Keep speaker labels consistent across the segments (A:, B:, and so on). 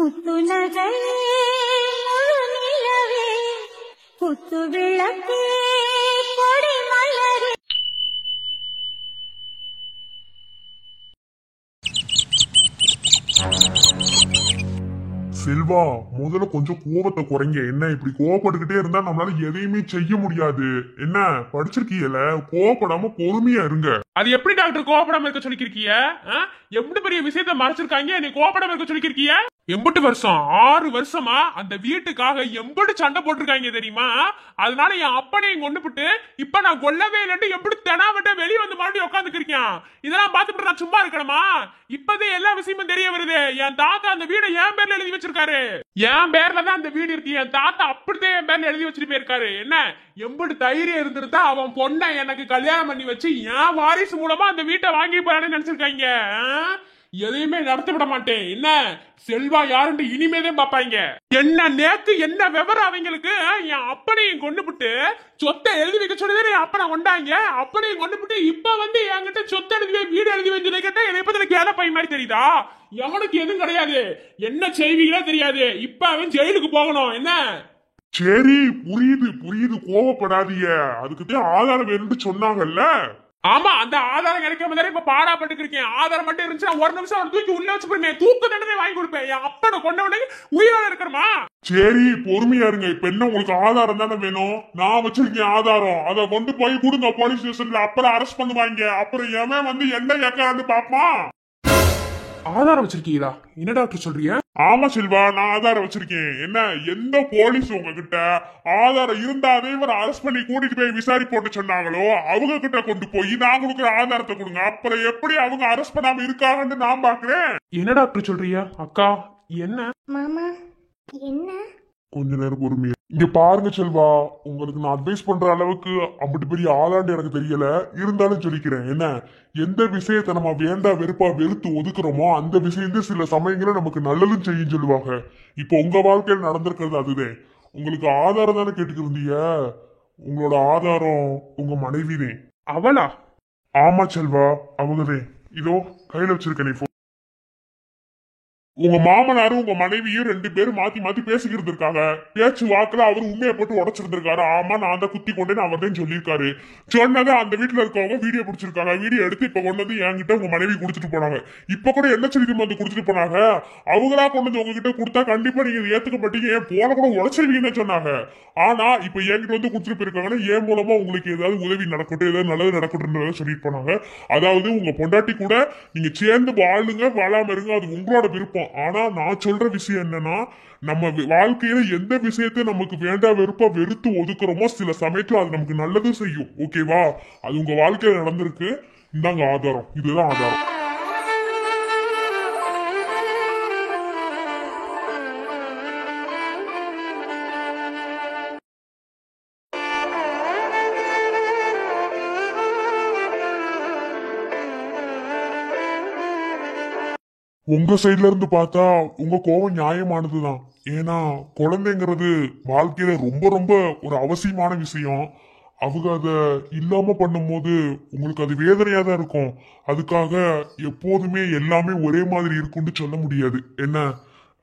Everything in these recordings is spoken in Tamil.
A: முத்துநகை முழு நிலவே குத்து விளக்கே கொடி மலரே.
B: செல்வா, முதல்ல கொஞ்சம் கோபத்தை குறைங்க. என்ன இப்படி கோவப்பட்டுக்கிட்டே இருந்தா நம்மளால எதையுமே செய்ய முடியாது. என்ன படிச்சிருக்கீங்கல, கோவப்படாம பொறுமையா இருங்க.
C: அது எப்படி டாக்டர் கோவப்படாம இருக்க சொல்லிருக்கீங்க? எப்படி பெரிய விஷயத்த மறைச்சிருக்காங்க, நீ கோவப்படாம இருக்க சொல்லிருக்கீங்க? எம்பட்டு வருஷம் 6 வருஷமா அந்த வீட்டுக்காக எம்பட்டு சண்டை போட்டிருக்காங்க தெரியுமா? அதனால என் அப்பனையும் கொண்டுபிட்டு இப்ப நான் கொல்லவே இல்லைன்னு எப்படி தெனாவட்ட வெளியே வந்து மறுபடியும் உட்காந்துருக்கேன். இதெல்லாம் பார்த்துட்டு நான் சும்மா இருக்கணுமா? இப்பதான் எல்லா விஷயமும் தெரிய வருது. என் தாத்தா அந்த வீடை என் பேர்ல எழுதி வச்சிருக்காரு. என் பேர்ல தான் அந்த வீடு இருக்கு. என் தாத்தா அப்படித்தான் என் பேர்ல எழுதி வச்சுட்டு போயிருக்காரு. என்ன எம்பட்டு தைரியம் இருந்திருந்தா அவன் பொண்ணை எனக்கு கல்யாணம் பண்ணி வச்சு என் வாரிசு மூலமா அந்த வீட்டை வாங்கி போறான்னு நினைச்சிருக்காங்க. எதையுமே நடத்த விட மாட்டேன். என்ன செல்வா யாருன்னு இனிமேதான் பாப்பாங்க. என்ன நேத்து என்ன விவரம் அவங்களுக்கு? என் அப்பனையும் கொண்டுபிட்டு சொத்தை எழுதி வைக்க சொல்லி என் அப்பனை கொண்டாங்க. அப்பனையும் கொண்டுபிட்டு இப்ப வந்து என்கிட்ட சொத்தை எழுதி வீடு எழுதி வச்சு கேட்டா என்னை பத்தி கேத பை மாதிரி தெரியுதா? எவனுக்கு எதுவும் கிடையாது. என்ன செய்வீங்களோ தெரியாது. இப்ப அவன் ஜெயிலுக்கு போகணும். என்ன
B: சரி, புரியுது புரியுது, கோவப்படாதீங்க. அதுக்குதான் ஆதாரம் வேணும்னு சொன்னாங்கல்ல.
C: ஆமா, அந்த ஆதாரம் கிடைக்காம தானே இப்ப பாடாப்பட்டு இருக்கேன். ஆதாரம் மட்டும் இருந்துச்சு, ஒரு நிமிஷம் அவன் தூக்கி உள்ள வச்சு போயிருந்தேன். தூக்கு தண்டனை வாங்கி கொடுப்பேன். என் அப்பனை கொண்டவனே உயிரோட இருக்கிறமா?
B: சரி, பொறுமையா இருங்க. இப்ப என்ன உங்களுக்கு ஆதாரம் தானே வேணும்? நான் வச்சிருக்கேன் ஆதாரம். அதை கொண்டு போய் கொடுங்க போலீஸ் ஸ்டேஷன்ல. அப்புறம் அரெஸ்ட் பண்ணுவாங்க. அப்புறம் எவன் வந்து என்ன கேட்கறான்னு பாப்பான்.
C: ஆதாரம் வச்சிருக்கீங்களா? என்ன டாக்டர் சொல்றீங்க?
B: ஆமா செல்வா, நான் ஆதாரம் வச்சிருக்கேன். என்ன எந்த போலீஸ் உங்ககிட்ட ஆதாரம் இருந்தாவே இவர் அரெஸ்ட் பண்ணி கூட்டிட்டு போய் விசாரிப்போட்டு சொன்னாங்களோ அவங்க கிட்ட கொண்டு போய் நான் கொடுக்குற ஆதாரத்தை கொடுங்க. அப்புறம் எப்படி அவங்க அரெஸ்ட் பண்ணாம இருக்காங்கன்னு நான் பாக்குறேன்.
C: என்ன டாக்டர் சொல்றீங்க? அக்கா என்ன?
A: மாமா என்ன?
B: கொஞ்ச நேரம் பொறுமையா இங்க பாருங்க செல்வா. உங்களுக்கு நான் அட்வைஸ் பண்ற அளவுக்கு அப்படி பெரிய ஆளாண்டு எனக்கு தெரியல. இருந்தாலும் சொல்லிக்கிறேன். என்ன எந்த விஷயத்தை நம்ம வேண்டா வெறுப்பா வெறுத்து ஒதுக்குறோமோ அந்த விஷயம் சில சமயங்கள நமக்கு நல்லதும் செய்யும் சொல்லுவாங்க. இப்போ உங்க வாழ்க்கையில் நடந்திருக்கிறது அதுதான். உங்களுக்கு ஆதாரம் தானே கேட்டுக்கிருந்தீங்க. உங்களோட ஆதாரம் உங்க மனைவிதே.
C: அவளா?
B: ஆமா செல்வா, அவங்கதே. இதோ கையில வச்சிருக்கேன். இப்போ உங்க மாமனாரும் உங்க மனைவியும் 2 பேரும் மாத்தி மாத்தி பேசிக்கிட்டு இருக்காங்க. பேச்சு வாக்குல அவர் உண்மையை போட்டு உடச்சிருந்திருக்காரு. ஆமா, நான் அந்த குத்தி கொண்டேன்னு அவர் தான் சொல்லியிருக்காரு. சொன்னதை அந்த வீட்டுல இருக்கவங்க வீடியோ பிடிச்சிருக்காங்க. வீடியோ எடுத்து இப்ப கொண்டு வந்து என்கிட்ட உங்க மனைவி கொடுத்துட்டு போனாங்க. இப்ப கூட என்ன செய்தி வந்து கொடுத்துட்டு போனாங்க. அவங்களா கொண்டு வந்து உங்ககிட்ட கொடுத்தா கண்டிப்பா நீங்க ஏத்துக்க மாட்டீங்க. ஏன் போன கூட உடச்சிருவீங்கன்னு சொன்னாங்க. ஆனா இப்ப என்கிட்ட வந்து கொடுத்துட்டு போயிருக்காங்கன்னா என் மூலமா உங்களுக்கு ஏதாவது உதவி நடக்கட்டும், ஏதாவது நல்லது நடக்கட்டும் சொல்லிட்டு போனாங்க. அதாவது உங்க பொண்டாட்டி கூட நீங்க சேர்ந்து வாழுங்க வாழாம இருங்க, அது உங்களோட விருப்பம். ஆனா நான் சொல்ற விஷயம் என்னன்னா, நம்ம வாழ்க்கையில எந்த விஷயத்தை நமக்கு வேண்டா வெறுப்பா வெறுத்து ஒதுக்குறோமோ சில சமயத்துல அது நமக்கு நல்லது செய்யும். ஓகேவா? அது உங்க வாழ்க்கையில நடந்திருக்கு. இந்தாங்க ஆதாரம். இதுதான் ஆதாரம். உங்க சைட்ல இருந்து பார்த்தா உங்க கோபம் நியாயமானதுதான். ஏன்னா குழந்தைங்கிறது வாழ்க்கையில ரொம்ப ரொம்ப ஒரு அவசியமான விஷயம். அவங்க அத இல்லாம பண்ணும்போது உங்களுக்கு அது வேதனையா தான் இருக்கும். அதுக்காக எப்போதுமே எல்லாமே ஒரே மாதிரி இருக்கும்னு சொல்ல முடியாது. என்ன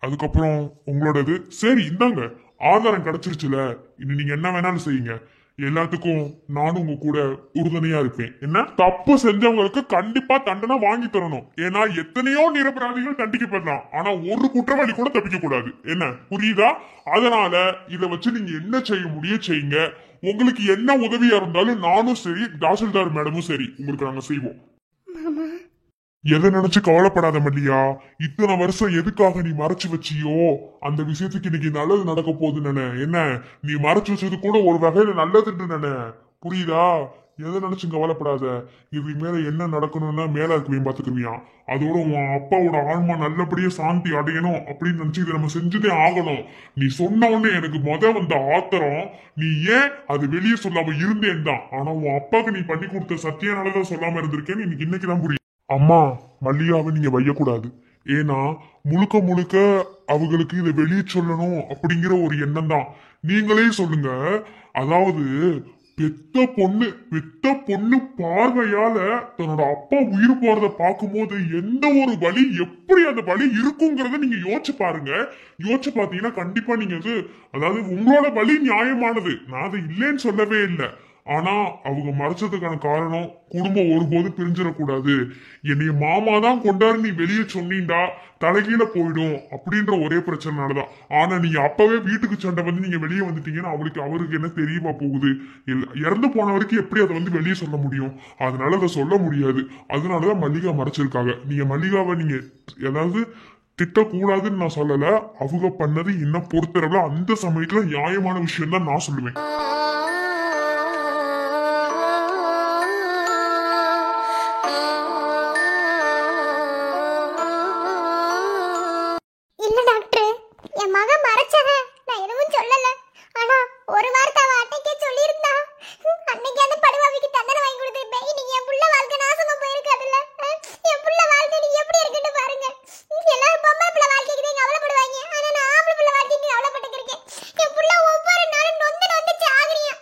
B: அதுக்கப்புறம் உங்களோடது. சரி, இந்தாங்க ஆதாரம் கிடைச்சிருச்சுல. இனி நீங்க என்ன வேணாலும் செய்யுங்க. எல்லாத்துக்கும் நானும் உங்க கூட உறுதுணையா இருப்பேன். என்ன தப்பு செஞ்சவங்களுக்கு கண்டிப்பா தண்டனை வாங்கி தரணும். ஏன்னா எத்தனையோ நிரபராதிகள் தண்டிக்கப்படலாம். ஆனா ஒரு குற்றவாளி கூட தப்பிக்க கூடாது. என்ன புரியுதா? அதனால இத வச்சு நீங்க என்ன செய்ய முடியும் செய்யுங்க. உங்களுக்கு என்ன உதவியா இருந்தாலும் நானும் சரி, தாசில்தார் மேடமும் சரி, உங்களுக்கு நாங்க செய்வோம். எதை நினைச்சு கவலைப்படாத மல்லியா. இத்தனை வருஷம் எதுக்காக நீ மறைச்சு வச்சியோ அந்த விஷயத்துக்கு இன்னைக்கு நல்லது நடக்க போகுது நானு. என்ன நீ மறைச்சு வச்சது கூட ஒரு வகையில நல்லதுன்னு நானு. புரியுதா? எதை நினைச்சு கவலைப்படாத. இது மேல என்ன நடக்கணும்னா மேல இருக்குவேன் பாத்துக்குவியான். அதோட உன் அப்பாவோட ஆன்மா நல்லபடியா சாந்தி அடையணும் அப்படின்னு நினைச்சு இதை நம்ம செஞ்சுதே ஆகணும். நீ சொன்ன உடனே எனக்கு வந்த ஆத்திரம், நீ ஏன் அது வெளியே சொல்லாம இருந்தேன் தான். ஆனா உன் அப்பாவுக்கு நீ பண்ணி கொடுத்த சத்தியனாலதான் சொல்லாம இருந்திருக்கேன்னு இன்னைக்கு இன்னைக்குதான் புரியும். அம்மா, மல்லியாவை நீங்க வையக்கூடாது. ஏன்னா முழுக்க முழுக்க அவங்களுக்கு இதை வெளியே சொல்லணும் அப்படிங்கிற ஒரு எண்ணம் தான். நீங்களே சொல்லுங்க. அதாவது பெத்த பொண்ணு பார்வையால தன்னோட அப்பா உயிர் போறத பார்க்கும்போது எந்த ஒரு வலி எப்படி அந்த வலி இருக்குங்கிறத நீங்க யோசிச்சு பாருங்க. யோசிச்சு பாத்தீங்கன்னா கண்டிப்பா நீங்க அதாவது உங்களோட வலி நியாயமானது, நான் அதை இல்லைன்னு சொல்லவே இல்லை. ஆனா அவங்க மறைச்சதுக்கான காரணம் குடும்பம் ஒருபோதும் பிரிஞ்சிடக்கூடாது, என்னைய மாமா தான் கொண்டாரு நீ வெளியே சொன்னீண்டா தலைகீழ போயிடும் அப்படின்ற ஒரே பிரச்சனைனாலதான். ஆனா நீங்க அப்பவே வீட்டுக்கு சண்டை வந்து நீங்க வெளியே வந்துட்டீங்கன்னா அவருக்கு என்ன தெரியவா போகுது? இறந்து போன வரைக்கும் எப்படி அதை வெளியே சொல்ல முடியும்? அதனால அதை சொல்ல முடியாது. அதனாலதான் மல்லிகா மறைச்சிருக்காங்க. நீங்க மல்லிகாவை நீங்க ஏதாவது திட்டக்கூடாதுன்னு நான் சொல்லல. அவங்க பண்ணது என்ன பொறுத்தளவுல அந்த சமயத்துல நியாயமான விஷயம் தான் நான் சொல்லுவேன்.
A: இல்ல டாக்டர், என் மகன் மறைச்சத நான் எதுவும் சொல்லல. ஆனா ஒரு வார்த்தை அவ அன்னைக்கே சொல்லியிருந்தா, அன்னைக்கு அந்த படுவாவிக்கு தண்டனை வாங்கி கொடுத்துருப்பேன். நீங்க என் புள்ள வாழ்க்கை நாசமா போயிருக்காதுல்ல. என் புள்ள வாழ்க்கை நீ எப்படி இருக்குன்னு பாருங்க. எல்லாரும் பொம்பளை பிள்ளை வாழ்க்கைக்கு தான் கவலைப்படுவாங்க, ஆனா நான் ஆம்பளை பிள்ளை வாழ்க்கைக்கு கவலைப்பட்டுருக்கேன். என் புள்ள ஒவ்வொரு நாளும் நொந்து நொந்து சாகுறியா.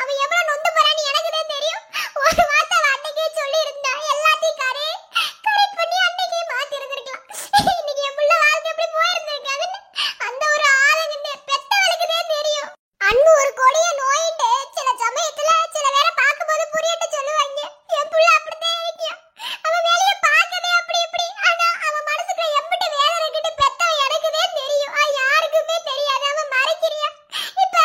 A: அவன் எவ்வளவு நொந்து போறான்னு எனக்கு தான் தெரியும். ஒரு வார்த்தை அவ அன்னைக்கே சொல்லியிருந்தா எல்லாத்தையும் கரெக்ட் பண்ணி அன்னைக்கே மாத்தி இருந்திருக்கலாம். இன்னைக்கு என் புள்ள வாழ்க்கை எப்படி போயிருந்திருக்காதுன்னு அந்த ஒரு ஆளுங்க பெத்தவளுக்கு தான் தெரியும். அன்பு ஒரு கொடிய நோயிட்டு சில சமயத்துல சில பேரை பார்க்கும்போது புரியட்டு சொல்லுவாங்க. என் புள்ள அப்படித்தான் இருக்கியா, அவன் வெளியே பார்க்கதே அப்படி இப்படி, ஆனா அவன் மனசுக்குள்ள எம்பிட்டு வேலை இருக்குன்னு பெத்தவன் எனக்கு தான் தெரியும். யாருக்குமே தெரியாது. அவன் மறைக்கிறியா. இப்ப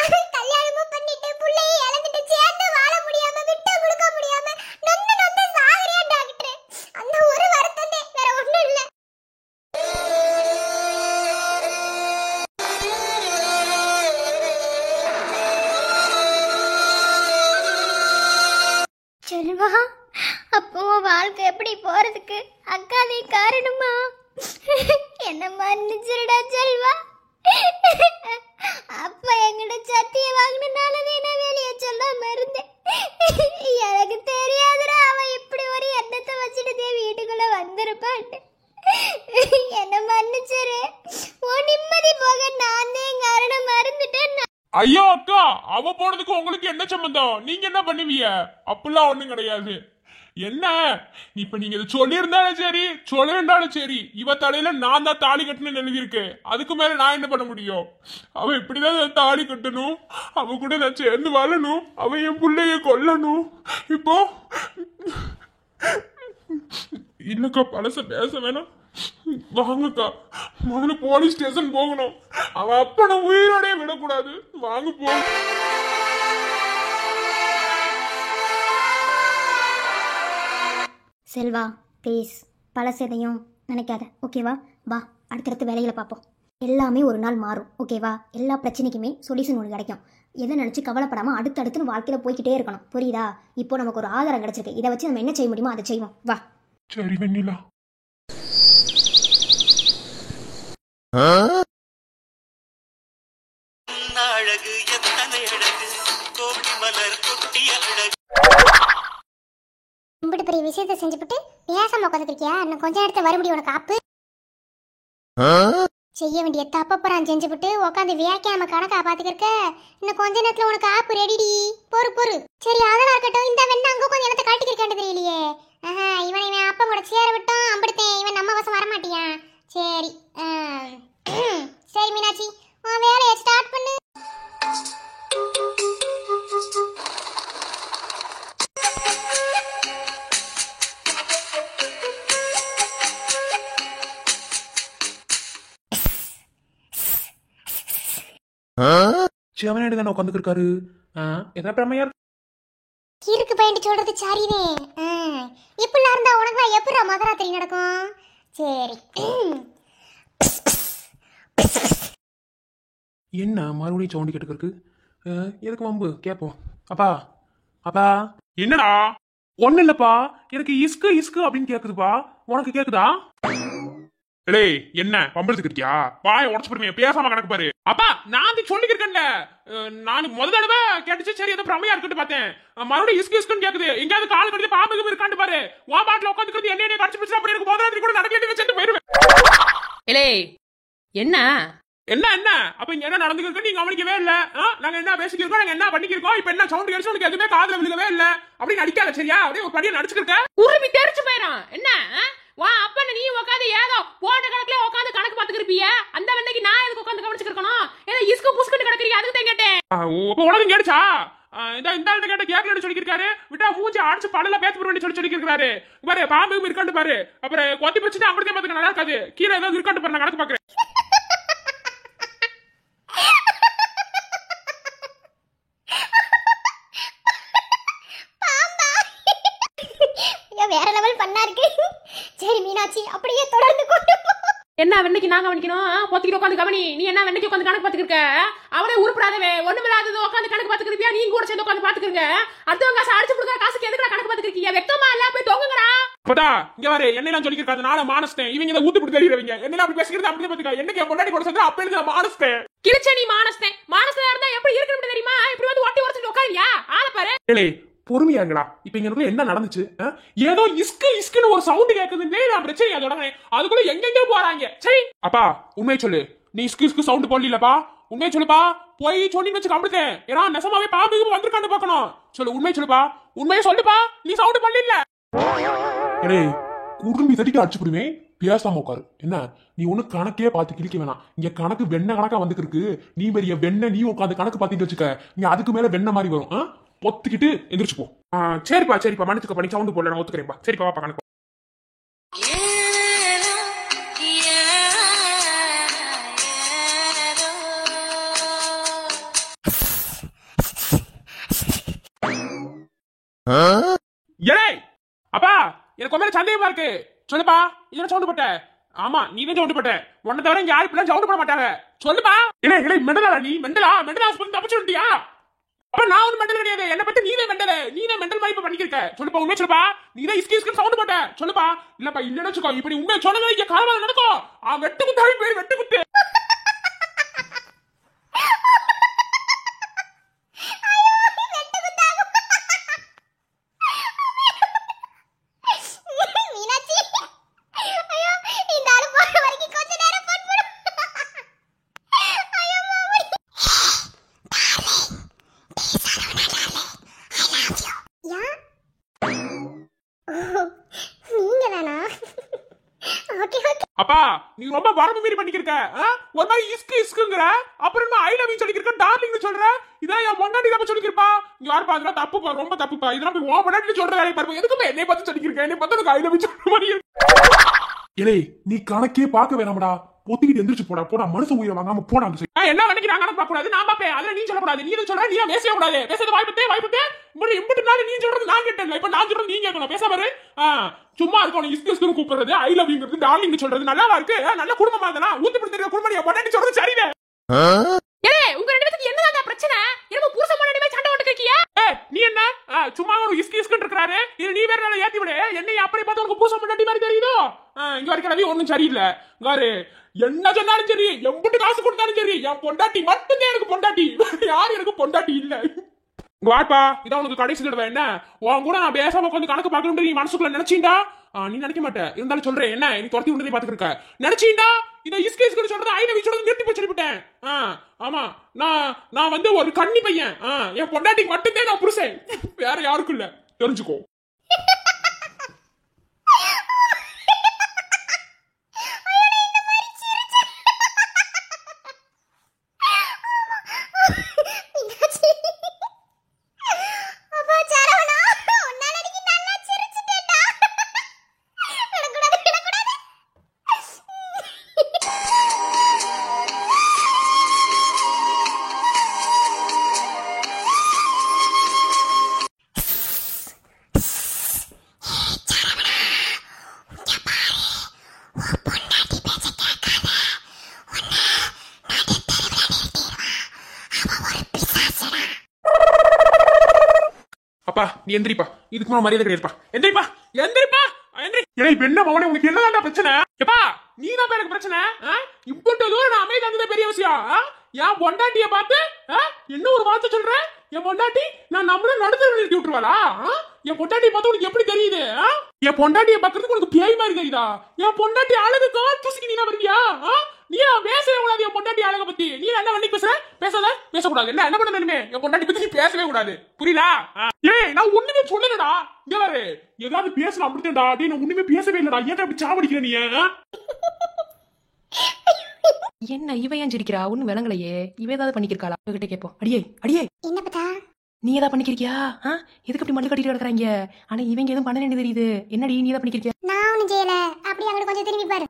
A: அவன் கல்யாணமும் பண்ணிட்டு புள்ளையை இழந்துட்டு சேர்ந்து வாழ முடியாம விட்டு கொடுக்க முடியாம நொந்து நொந்து சாகுறியா டாக்டர். அந்த ஒரு வருத்தம் தான், வேற ஒண்ணும் இல்ல. செல்வா, அப்போ வாழ்க்கை எப்படி போறதுக்கு அக்கா நீ காரணமா? என்ன மன்னிச்சிருடா செல்வா. அப்பா என்கிட்ட சத்திய வாங்கினாலதே நான் வெளியே சொல்லாம இருந்தேன். எனக்கு தெரியாதுடா அவன் இப்படி ஒரு எண்ணத்தை வச்சுட்டு வீட்டுக்குள்ள வந்திருப்பான்னு. என்ன மன்னிச்சிரு. உன் நிம்மதி போக நான் தான் காரணம் மறந்துட்டேன்.
C: ஐயோ அக்கா, அவ போனதுக்கு உங்களுக்கு என்ன சம்பந்தம்? நீங்க என்ன பண்ணுவீங்க? அப்படிலாம் ஒண்ணும் கிடையாது. என்ன இப்ப நீங்க இதை சொல்லியிருந்தாலும் சரி சொல்லிருந்தாலும் சரி, இவ தலையில நான் தான் தாலி கட்டணும்னு எழுதியிருக்கு. அதுக்கு மேல நான் என்ன பண்ண முடியும்? அவ இப்படிதான் தாலி கட்டணும், அவ கூட நான் சேர்ந்து வாழணும், அவ என் பிள்ளைய கொல்லணும். இப்போ இல்லக்கா, பழச பேச வேணாம், வாங்கக்கா. முதல்ல போலீஸ் ஸ்டேஷன் போகணும். அவன் அப்பனை உயிரோடய விடக்கூடாது. வாங்க போ.
A: செல்வா ப்ளீஸ், பழசெதையும் நினைக்காத, ஓகேவா? வா, அடுத்தடுத்து வேலைகளை பார்ப்போம். எல்லாமே ஒரு நாள் மாறும், ஓகேவா? எல்லா பிரச்சனைக்குமே சொல்யூஷன் ஒன்று கிடைக்கும். எதை நினச்சி கவலைப்படாமல் அடுத்தடுத்துன்னு வாழ்க்கையில் போய்கிட்டே இருக்கணும், புரியுதா? இப்போ நமக்கு ஒரு ஆதாரம் கிடைச்சிருக்கு, இதை வச்சு நம்ம என்ன செய்ய முடியுமோ அதை செய்வோம். வா.
C: சரி வெண்ணிலா.
D: அழகு எத்தனை அழகு, கோடி மலர் கொட்டிய அழகு.
A: இப்படி பெரிய விஷயத்தை செஞ்சுவிட்டு பேசாம உட்காந்துருக்கியா? இன்னும் கொஞ்ச நேரத்தை மறுபடியும் உனக்கு ஆப்பு செய்ய வேண்டிய தப்பப்புறம் செஞ்சுவிட்டு உட்காந்து வியாக்கியாம கணக்கா பாத்துக்கிருக்க. இன்னும் கொஞ்ச நேரத்துல உனக்கு ஆப்பு ரெடிடி. பொறு. சரி, அதெல்லாம் இருக்கட்டும். இந்த வெண்ண அங்க கொஞ்சம் இடத்த காட்டிக்கிருக்காண்டு தெரியலையே. இவன் அப்பா கூட சேர விட்டோம் அம்பிடுத்தேன். இவன் நம்ம வசம் வரமாட்டியான். சரி சரி மீனாட்சி, உன் வேலையை ஸ்டார்ட் பண்ணு.
C: சிவனாடி தானே உட்காந்துருக்காரு. எதா பிரமையா
A: கீருக்கு பையன் சொல்றது சரினே. இப்படிலாம் இருந்தா உனக்கு எப்படா மகராத்திரி நடக்கும்? சரி,
C: என்ன மறுபடியும் சவுண்டு கேட்டுருக்கு? எதுக்கு வம்பு? கேட்போம். அப்பா அப்பா. என்னடா? ஒண்ணு இல்லப்பா, எனக்கு இஸ்கு இஸ்கு அப்படின்னு கேக்குதுப்பா. உனக்கு கேக்குதா? டேய், என்ன பம்பளத்துக்கு இருக்கியா? வாய உடச்சு போடுமே, பேசாம கணக்கு பாரு. அப்பா, நான் சொல்லிக்கிறேன்ல, நான் முதல் தடவை கேட்டுச்சு. சரி, ஏதோ பிரமையா இருக்குன்னு பார்த்தேன். மறுபடியும் இஸ்கு இஸ்குன்னு கேக்குது. எங்கயாவது கால் கடிச்சு பாம்புக்கு இருக்கான்னு பாரு. உன் பாட்டில் உட்காந்துக்கிறது என்ன கடிச்சு பிடிச்சா அப்படி எனக்கு முதல் கூட நடக்கல வச்சுட்டு போயிருவேன்.
E: இலே என்ன
C: என்ன என்ன அப்ப இங்க என்ன நடந்துருக்கு நீங்க கவனிக்கவே இல்ல. நாங்க என்ன பேசிக்கிறோம், நாங்க என்ன பண்ணிக்கிறோம், இப்ப என்ன சவுண்ட் கேட்ச்சு உனக்கு எதுவுமே காதுல விழுகவே இல்ல அப்படின்னு நடிக்காத சரியா? அப்படியே ஒரு படியை நடிச்சுக்கிட்ட
E: உருமி தெரிச்சு போயிடும். என்ன வா அப்ப நீ உட்காந்து ஏதோ போட்ட கணக்குல உட்காந்து கணக்கு பாத்துக்கிருப்பிய. அந்த வெண்ணைக்கு நான் எதுக்கு உட்காந்து கவனிச்சுக்கணும்? ஏதோ இஸ்கு புஸ்குன்னு கிடக்குறீங்க, அதுக்கு தான் கேட்டேன்.
C: இப்ப உனக்கு கேடுச்சா? இந்த ஆள்கிட்ட கேட்ட கேட்கலன்னு சொல்லியிருக்காரு. விட்டா மூஞ்சி அடிச்சு பல்ல பேத்து போடுவேன்னு சொல்லியிருக்காரு. பாரு பாம்பு இருக்காண்டு பாரு. அப்புறம் கொத்தி பிடிச்சிட்டு அப்படியே பாத்துக்க நல்லா இருக்காது. கீழே ஏதாவது இருக்காண்டு பாரு, நான் கணக்கு பாக்குறேன்.
A: வேற லெவல் பண்ணா இருக்கு. சரி மீனாட்சி, அப்படியே தொடர்ந்து கொண்டு போ.
E: என்ன வெண்ணைக்கு நான் கவனிக்கணும்? பொத்திக்கிட்டு உட்காந்து கவனி. நீ என்ன வெண்ணைக்கு உட்காந்து கணக்கு பாத்துக்கிருக்க? அவனே உருப்படாதவே ஒண்ணுமில்லாதது உட்காந்து கணக்கு பாத்துக்கிருப்பியா? நீ கூட சேர்ந்து உட்காந்து பாத்துக்கிறங்க. அடுத்தவங்க காசு அடிச்சு கொடுக்குற காசுக்கு எதுக்கு கணக்கு பாத்துக்கிருக்கீங்க? வெக்கமா இல்ல? போய் தொங்குங்கடா.
C: அப்பதா இங்க வர என்னெல்லாம் சொல்லிக்கிறது. நாளை மானஸ்தேன். இவங்க இதை ஊத்து பிடிச்சி தெரியுறவங்க என்னெல்லாம் அப்படி பேசிக்கிறது. அப்படி பாத்துக்க என்னைக்கு முன்னாடி கூட சேர்ந்து அப்ப எழுத மானஸ்தேன்.
E: கிழிச்ச நீ மானஸ்தேன். மானஸ்தா இருந்தா எப்படி இருக்கணும் தெரியுமா? இப்படி வந்து ஒட்டி உரச்சிட்டு உட்காரியா? ஆள பாரு.
C: பொறுமையாங்களா? இப்ப இங்க என்ன நடந்துச்சு? ஏதோ இஸ்குன்னு ஒரு சவுண்ட் கேக்குதுன்னே நான் பிரச்சனை அதோட அதுக்குள்ள எங்கெங்க போறாங்க. சரி அப்பா உண்மையை சொல்லு. நீ இஸ்கு சவுண்ட் போடலப்பா. உண்மையை சொல்லுப்பா. போய் சொல்லி வச்சு கம்பிட்டேன். ஏன்னா நெசமாவே பாம்பு வந்திருக்கான்னு பாக்கணும். சொல்லு உண்மையை சொல்லுப்பா. உண்மையை சொல்லுப்பா. நீ சவுண்ட் பண்ணல. குடும்பி தட்டிட்டு அடிச்சு போடுவேன். பேசாம உட்காரு. என்ன நீ ஒண்ணு கணக்கே பார்த்து கிழிக்க வேணாம். இங்க கணக்கு வெண்ண கணக்கா வந்துருக்கு. நீ பெரிய வெண்ண நீ உட்காந்து கணக்கு பார்த்துட்டு வச்சுக்க. நீ அதுக்கு மேல வெண்ண மாதிரி வரும். பொத்துக்கிட்டு எந்திரிச்சு போ. சரிப்பா மன்னிச்சுக்கப்பா. நீ சவுண்ட் போடல, நான் ஒத்துக்கிறேன்ப்பா. சரிப்பா வாப்பா கணக்கு. அப்பா எனக்கு மேல சந்தேகமா இருக்கு. சொல்லுப்பா. இதெல்லாம் சவுண்ட் போட்ட? ஆமா நீ தான் சவுண்ட் போட்ட. உன்னை தவிர இங்க யாரும் இப்படிலாம் சவுண்ட் போட மாட்டாங்க. சொல்லுப்பா. மெண்டலா நீ? மெண்டலா ஹாஸ்பிட்டல் தப்பிச்சு வந்துட்டியா? அப்ப நான் ஒரு மெண்டல் கிடையாது. என்ன பத்தி நீ தான் மெண்டல் மாதிரி பண்ணிருக்க. சொல்லுப்பா உண்மை சொல்லுப்பா. நீ தான் இஸ்கு சவுண்ட் போட்ட. சொல்லுப்பா. இல்லப்பா இல்லன்னு வச்சுக்கோ. இப்படி உண்மை சொன்னது இங்க காலமாக நடக்கும். வெட்டு குத்தாவி பேர் வெட்டு குத்து. அப்பா நீ ரொம்ப வரம்பு மீறி பண்ணிக்கிருக்க. ஒரு மாதிரி இஸ்குங்கிற. அப்புறம் ஐ லவ் யூ சொல்லிக்கிருக்க. டார்லிங்னு சொல்ற. இதான் என் பொண்டாட்டி தான் சொல்லிக்கிருப்பா. இங்க யார் பாத்துறா? தப்புப்பா, ரொம்ப தப்புப்பா. இதெல்லாம் போய் உன் பொண்டாட்டி சொல்ற வேலையை பாருப்பா. எதுக்குமே என்னை பார்த்து சொல்லிக்கிருக்க? என்னை பார்த்து எனக்கு ஐ லவ் யூ சொல்ற மாதிரி இருக்கு. நீ கணக்கே பார்க்க வேணாமடா. பொத்திக்கிட்டு எந்திரிச்சு போடா. மனுஷன் உயிரை வாங்காம போடா. என்ன நினைக்கிறாங்க பார்க்க கூடாது. நான் பாப்பேன். அதுல நீ சொல்லக்கூடாது. நீ சொல்ற. நீ பேசவே கூடாது. பேசுறது வாய்ப்பத்தே இப்படி நாள் நீ சொல்றது நான் கேட்டேன். இப்ப நான் சொல்றது நீ கேட்கணும். பேச பாரு. சும்மா இருக்கணும். இஸ்கு கூப்பிடுறது, ஐ லவ் யூங்கிறது, டார்லிங் சொல்றது நல்லா இருக்கு. நல்ல குடும்பமா இருந்தா ஊத்து பிடிச்சிருக்க குடும்பம் பொண்டாட்டி சொல்றது சரியில்லை.
E: உங்க ரெண்டு பேருக்கு என்னதான் பிரச்சனை? என்னமோ புருஷ பொண்டாட்டி மாதிரி சண்டை போட்டுக்கிறியா?
C: நீ என்ன சும்மா ஒரு இஸ்குன்னு இருக்காரு. இது நீ வேற நாள ஏத்தி விடு. என்னை அப்படி பார்த்தா உனக்கு புருஷ பொண்டாட்டி மாதிரி தெரியுதோ? இங்க வரைக்கும் ஒண்ணும் சரியில்லை. பாரு என்ன சொன்னாலும் சரி, எம்பிட்டு காசு கொடுத்தாலும் சரி, என் பொண்டாட்டி மட்டும்தான் எனக்கு பொண்டாட்டி. யாரும் எனக்கு பொண்டாட்டி இல்ல. வாப்பா இதான் உனக்கு கடைசி தடவை. என்ன உன் கூட நான் பேசாம உட்காந்து கணக்கு பார்க்கணும் நீ மனசுக்குள்ள நினைச்சீண்டா? நீ நினைக்க மாட்டேன். இருந்தாலும் சொல்றேன். என்ன நீ துரத்தி விட்டதை பாத்துக்கிருக்க. நினைச்சீண்டா இதை இஸ்கு சொல்றது ஐ லவ் யூ சொல்றது நிறுத்தி போய் சொல்லிவிட்டேன். ஆமா நான் வந்து ஒரு கன்னி பையன். என் பொண்டாட்டிக்கு மட்டும்தான் நான் புருஷன். வேற யாருக்கும் இல்ல. தெரிஞ்சுக்கோ. அப்பா நீ எந்திரிப்பா. இதுக்கு மேல மரியாதை கிடையாதுப்பா. எந்திரிப்பா. என்ன மவனே உனக்கு என்னதான்டா பிரச்சனை? எப்பா நீ தான் எனக்கு பிரச்சனை. இப்படி தூரம் நான் அமைதி வந்ததே பெரிய விஷயம். என் பொண்டாட்டிய பார்த்து என்ன ஒரு வார்த்தை சொல்ற? என் பொண்டாட்டி நான் நம்மள நடுத்தர நிறுத்தி விட்டுருவாளா? என் பொண்டாட்டிய பார்த்து உனக்கு எப்படி தெரியுது? என் பொண்டாட்டிய பாக்குறதுக்கு உனக்கு பேய் மாதிரி தெரியுதா? என் பொண்டாட்டி அழகு காத்துசிக்கு நீ வருவியா? நீ பேசவே கூடாது என் பொண்டாட்டி அழக பத்தி. நீ என்ன வண்டி பேசுற? பேசக்கூடாது. என்ன பண்ணணுமே என் பொண்டாட்டி பத்தி நீ பேசவே கூடாது, புரியுதா? ஏய் நான் ஒண்ணுமே சொல்லலடா. இங்க பாரு, ஏதாவது பேசணும் அப்படித்தான்டா. டேய் நான் ஒண்ணுமே பேசவே இல்லடா. ஏன் அப்படி சாவடிக்கிற நீ?
E: என்ன இவ ஏன் சிரிக்கிறா? ஒன்னும் விளங்கலையே. இவ ஏதாவது பண்ணிக்கிருக்காளா? கிட்ட கேப்போம். அடியே
A: என்ன பத்தா?
E: நீ ஏதாவது பண்ணிக்கிறியா? எதுக்கு அப்படி மல்லு கட்டிட்டு கிடக்குறாங்க? ஆனா இவங்க எதுவும் பண்ணலன்னு தெரியுது. என்னடி நீ ஏதாவது பண்ணிக்கிறியா?
A: நான் ஒண்ணும் செய்யல. அப்படி அங்கிட்டு கொஞ்சம் திரும்பி பாரு.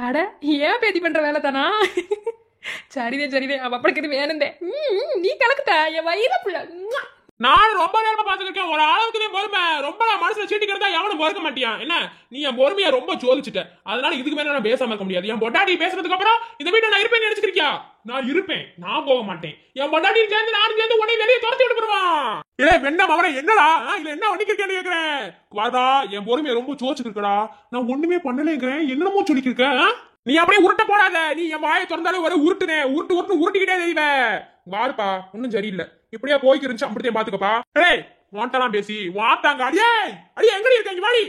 E: அட ஏன் பேதி பண்ற வேலை தானா? சரிதே அவ அப்படிக்கிறது வேணுந்தே. நீ கலக்குதா என் வயிறு புள்ள.
C: நான் ரொம்ப நேரமா பாத்துக்கிட்டேன். ஒரு அளவுக்கு பொறுமை. ரொம்ப மனசுல சீட்டிக்கிறதா எவனும் பொறுக்க மாட்டியான். என்ன நீ என் பொறுமையா ரொம்ப சோதிச்சுட்ட. அதனால இதுக்கு மேல நான் பேசாம இருக்க முடியாது. என் பொண்டாட்டி பேசுறதுக்கு அப்புறம் இந்த வீட்டை நான் இருப்பேன்னு நினைச்சிருக்கியா? நான் இருப்பேன். நான் போக மாட்டேன். என் பொண்டாட்டியும் சேர்ந்து நானும் சேர்ந்து உன்னை வெளியே துரத்தி விட்டுருவான். ஏ வெண்ணம் அவனை என்னடா இல்ல என்ன வண்டிக்கிறேன்னு கேக்குறேன். வாடா என் பொறுமையை ரொம்ப சோதிச்சுருக்கடா. நான் ஒண்ணுமே பண்ணலேங்கிறேன். என்னமோ சொல்லிக்கிருக்க. நீ அப்படியே உருட்ட போடாத. நீ என் வாயை திறந்தாலே ஒரு உருட்டிக்கிட்டே தெரியல. வாருப்பா ஒன்னும் சரியில்லை. இப்படியா போய்க்கு இருந்துச்சு அப்படியே பாத்துக்கப்பா. ஏய் வாட்டலாம் பேசி வாட்டாங்க. அடியே எங்கடி இருக்க? இங்க வாடி.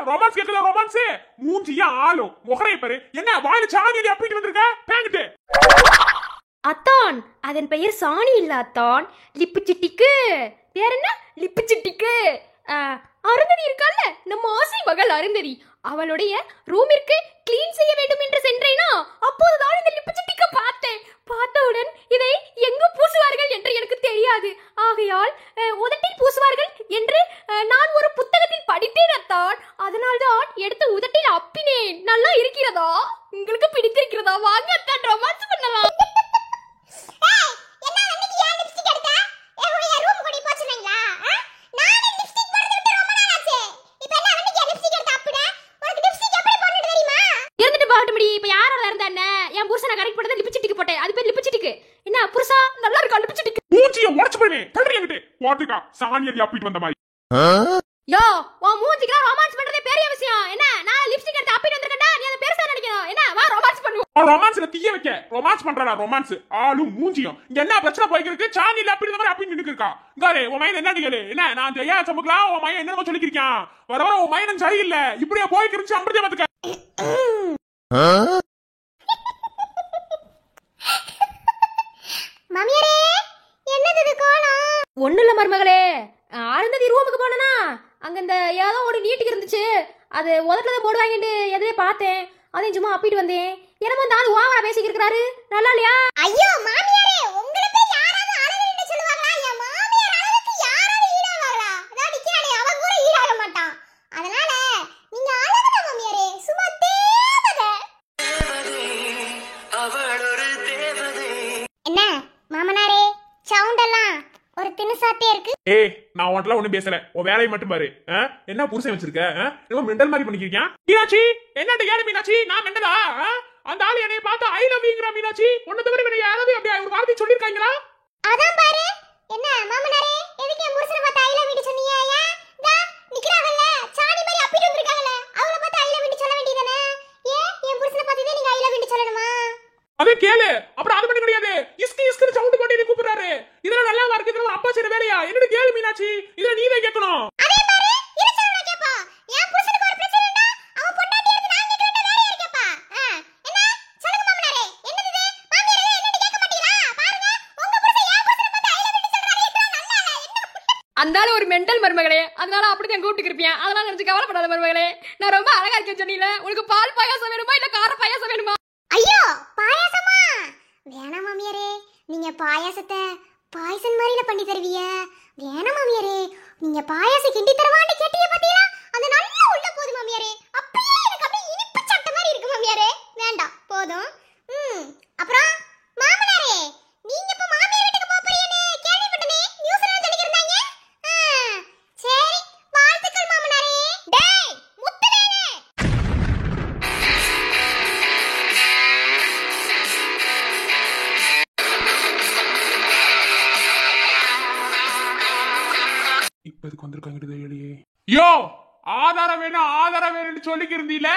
C: ரொமான்ஸ் கேட்கல. ரொமான்ஸ் மூஞ்சியா ஆளும் முகரை பாரு. என்ன வாயில சாணி அப்படி வந்திருக்க? பேங்கிட்டு
F: அத்தான் அதன் பெயர் சாணி இல்ல அத்தான், லிப்புச்சிட்டிக்கு. வேற என்ன? லிப்புச்சிட்டிக்கு அருந்ததி இருக்கால, நம்ம ஆசை மகள் அருந்ததி. அவளுடைய ரூமிற்கு கிளீன் செய்ய வேண்டும் என்று சென்றேனா, அப்போதுதான் இந்த லிப்புச்சிட்டிக்க பார்த்தேன். பார்த்தவுடன் இதை எங்கு பூசுவார்கள் என்று எனக்கு தெரியாது. ஆகையால் உதட்டில் பூசுவார்கள் என்று நான் ஒரு புத்தகத்தில் படித்தேன் அத்தான். அதனால்தான் எடுத்து உதட்டில் அப்பினேன். நல்லா இருக்கிறதா? உங்களுக்கு பிடித்திருக்கிறதா? வாங்க அத்தான் ரொமான்ஸ் பண்ணலாம்.
C: சாணியடி அப்பிட்டு வந்த மாதிரி.
F: யோ உன் மூஞ்சிக்கு ரொமான்ஸ் பண்றதே பெரிய விஷயம். என்ன நான் லிப்ஸ்டிக் எடுத்து அப்பிட்டு வந்திருக்கேன்டா, நீ அத பெருசா நினைக்கணும். என்ன வா ரொமான்ஸ் பண்ணுவோம்.
C: ரொமான்ஸ்ல தீய வைக்க ரொமான்ஸ் பண்றடா. ரொமான்ஸ் ஆளும் மூஞ்சியும் இங்க என்ன பிரச்சனை போயிருக்கு? சாணியில அப்படி இந்த மாதிரி அப்படி நின்னு இருக்கா. இங்காரே உன் மைண்ட் என்ன கேளு. என்ன நான் ஜெயா சமுக்கலாம் உன் மைண்ட் என்னமோ சொல்லிக்கிருக்கான். வர வர உன் மைண்ட் சரியில்லை. இப்படியே போயிட்டு இருந்துச்சு அப்படியே பாத்துக்க.
A: மாமியாரே என்னது இது கோலம்?
F: ஒண்ணு இல்ல மருமகளே, அருந்ததி ரூமுக்கு போனா அங்க இந்த ஏதோ ஒரு நீட்டுக்கு இருந்துச்சு. அது உதட்டுல போடுவாங்கன்னு எதையே பார்த்தேன். அதையும் சும்மா அப்பிட்டு வந்தேன். என்னமோ அந்த ஆளு ஓவரா பேசிக்கிருக்காரு. நல்லா இல்லையா?
A: ஐயோ மாமியாரே, உங்களுக்கு யாராவது அழகுன்னு சொல்லுவாங்களா? என் மாமியார் அழகுக்கு யாராவது ஈடாவாங்களா? அதான் நிக்கிறானே அவன் கூட ஈடாக மாட்டான். அதனால நீங்க அழகுதான் மாமியாரே, சும்மா தேவதை.
D: அவள் ஒரு தேவதை.
A: என்ன மாமனாரே, சவுண்ட் எல்லாம் ஒரு தினுசாத்தே இருக்கு.
C: ஏய் நான் உன்கிட்ட ஒண்ணும் பேசல. உன் வேலையை மட்டும் பாரு. என்ன புருஷன் வச்சிருக்க? என்ன மெண்டல் மாதிரி பண்ணிக்கிறியா? மீனாட்சி என்னட்டு ஏழு மீனாட்சி? நான் மெண்டலா? அந்த ஆளு என்னைய பார்த்து ஐ லவ் யூங்கற மீனாட்சி. ஒண்ணு தவிர வேற யாராவது அப்படி ஒரு வார்த்தை சொல்லிருக்காங்களா?
A: அதான் பாரு. என்ன மாமனாரே, எதுக்கு என் புருஷனை பார்த்து ஐ லவ் யூ சொன்னீங்க? ஏன் டா நிக்கறாங்கல்ல சாணி மாதிரி அப்பிட்டு வந்திருக்காங்கல, அவளை பார்த்து ஐ லவ் யூ சொல்ல வேண்டியதானே? ஏன் என் புருஷனை பார்த்து நீங்க ஐ லவ் யூ சொல்லணுமா?
C: அதே கேளு. அப்புறம் அது பண்ணி கிடையாது. இஸ்கி இஸ்கி சவுண்ட் போட்டு கூப்பிடுறாரு. இதெல்லாம் நல்லா இருக்கு. இதெல்லாம் அப்பா செய்யற வேலையா? என்னடி கேளு மீனாட்சி. இத நீ தான் கேட்கணும்.
A: அதே பாரு இருச்சவன கேப்பா. என் புருஷனுக்கு ஒரு பிரச்சனைனா அவ பொண்டாட்டி இருக்கு, நான் கேக்குறத வேற இருக்கேப்பா. என்ன சொல்லுங்க மாமனாரே, என்னது இது? மாமியாரே என்னன்னு கேட்க மாட்டீங்களா? பாருங்க உங்க புருஷன் என் புருஷனை பார்த்து ஐ லவ் யூ சொல்றாரு. இது நல்லா இல்ல.
F: அந்த ஆளு ஒரு மெண்டல் மருமகளே. அதனால அப்படிதான் கூப்பிட்டுக்கிருப்பியா. அதனால நினைச்சு கவலைப்படாத மருமகளே. நான் ரொம்ப அழகா இருக்கேன்னு சொன்னீல. உனக்கு பால் பாயாசம் வேணுமா இல்ல கார பாயாசம் வேணுமா?
A: ஐயோ பாயாசமா? வேணாம் மாமியாரே, நீங்க பாயாசத்தை பாயசம் மாதிரில பண்ணி தருவிய? வேணாம் மாமியாரே, நீங்க பாயாசம் கிண்டி தரவான்னு கேட்டிய பாத்தீங்களா? அது நல்லா உள்ள போகுது மாமியாரே. அப்படியே எனக்கு அப்படியே இனிப்பு சட்டை மாதிரி இருக்கு மாமியாரே. வேண்டாம், போதும். அப்புறம் மாமனாரே, நீங்க இப்ப மாமியார் வீட்டுக்கு போறீங்கன்னு கேள்விப்பட்டனே, நியூஸ்ல சொல்லிட்டு இருந்தாங்க. சரி, வாழ்த்துக்கள் மாமனாரே. டேய் முத்துவேலே,
C: இப்ப இதுக்கு வந்திருக்காங்க. யோ, ஆதாரம் வேணும் ஆதாரம் வேணும்னு சொல்லிக்கிருந்தீல,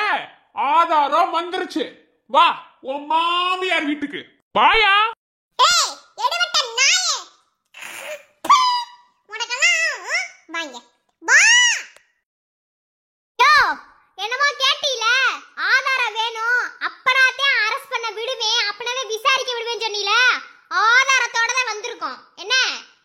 C: ஆதாரம் வந்துருச்சு. வா உன் மாமியார் வீட்டுக்கு வாயா.
A: ஏய் எடுவட்ட நாயே, உனக்கெல்லாம் வாங்க வா. யோ, என்னமோ கேட்டீல, ஆதாரம் வேணும், அப்பனாதே அரெஸ்ட் பண்ண விடுவேன், அப்பனாதே விசாரிக்க விடுவேன்னு சொன்னீல, ஆதாரத்தோட தான் வந்திருக்கோம். என்ன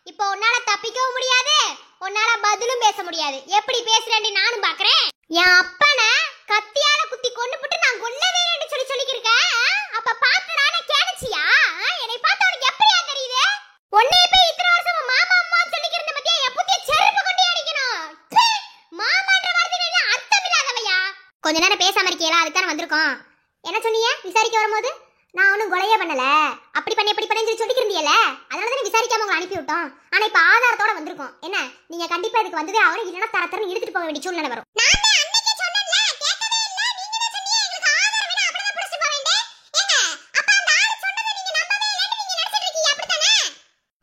A: இப்போ உன்னால தப்பிக்கவும் முடியாது, உன்னால பதிலும் பேச முடியாது. எப்படி பேசுறேன்னு நானும் பாக்குறேன். என் அப்பனை கத்தியால குத்தி கொண்டுபிட்டு நான் கொல்லவே இல்லைன்னு சொல்லிக்கிருக்கேன். அப்ப பாத்துறான கேளுச்சியா? என்னை பார்த்து உனக்கு எப்படியா தெரியுது? உன்னை போய் இத்தனை வருஷம் மாமா அம்மா சொல்லிக்கிருந்த பத்தியா என் புத்திய செருப்பு கொண்டு அடிக்கணும். மாமான்ற வார்த்தையில அர்த்தம் இல்லாதவையா? கொஞ்ச நேரம் பேசாம இருக்கீங்களா? அதுக்கு தானே வந்திருக்கோம். என்ன சொன்னீங்க விசாரிக்க வரும்போது? நான் ஒன்றும் கொலையே பண்ணல, அப்படி பண்ணி எப்படி பண்ணி சொல்லிக்கிருந்தீங்கல்ல, அதனால தானே விசாரிக்காம உங்களை அனுப்பி விட்டோம். ஆனா இப்ப ஆதாரத்தோட வந்திருக்கோம். என்ன நீங்க கண்டிப்பா இதுக்கு வந்ததே அவனை இல்லைன்னா தரத்தரன்னு எடுத்துட்டு போக வேண்டிய சூழ்நிலை வரும்.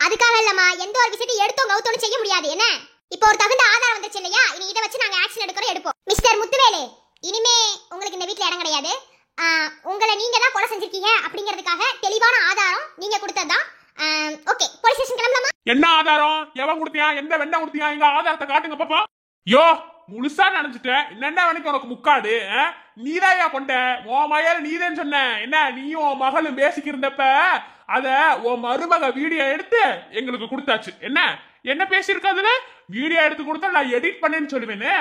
A: அதுக்காக இல்லம்மா, எந்த ஒரு விஷயத்தையும் எடுத்தோம் கவுத்தோன்னு செய்ய முடியாது. என்ன இப்போ ஒரு தகுந்த ஆதாரம் வந்துச்சு இல்லையா? இனி இதை வச்சு நாங்க ஆக்ஷன் எடுப்போம். மிஸ்டர் முத்துவேலு, இனிமே உங்களுக்கு இந்த வீட்ல இடம் கிடையாது. உங்களை நீங்க தான் கொலை செஞ்சிருக்கீங்க அப்படிங்கிறதுக்காக தெளிவான ஆதாரம் நீங்க கொடுத்ததுதான். ஓகே, போலீஸ் ஸ்டேஷன் கிளம்பலாமா?
C: என்ன ஆதாரம்? எவன் கொடுத்தியா? எந்த வெண்ணை கொடுத்தியா? எங்க ஆதாரத்தை காட்டுங்க பாப்பா. யோ, முழுசா நினைச்சிட்டேன். என்ன வேணுக்கு உனக்கு முக்காடு? நீதாயா கொண்ட உன் மயல் நீதேன்னு சொன்ன. என்ன நீயும் உன் மகளும் பேசிக்கு இருந்தப்ப அத உன் மருமக வீடியோ எடுத்து எங்களுக்கு கொடுத்தாச்சு. என்ன என்ன பேசியிருக்க அதுல? வீடியோ எடுத்து கொடுத்தா நான் எடிட் பண்ணேன்னு சொல்லுவேன்னு.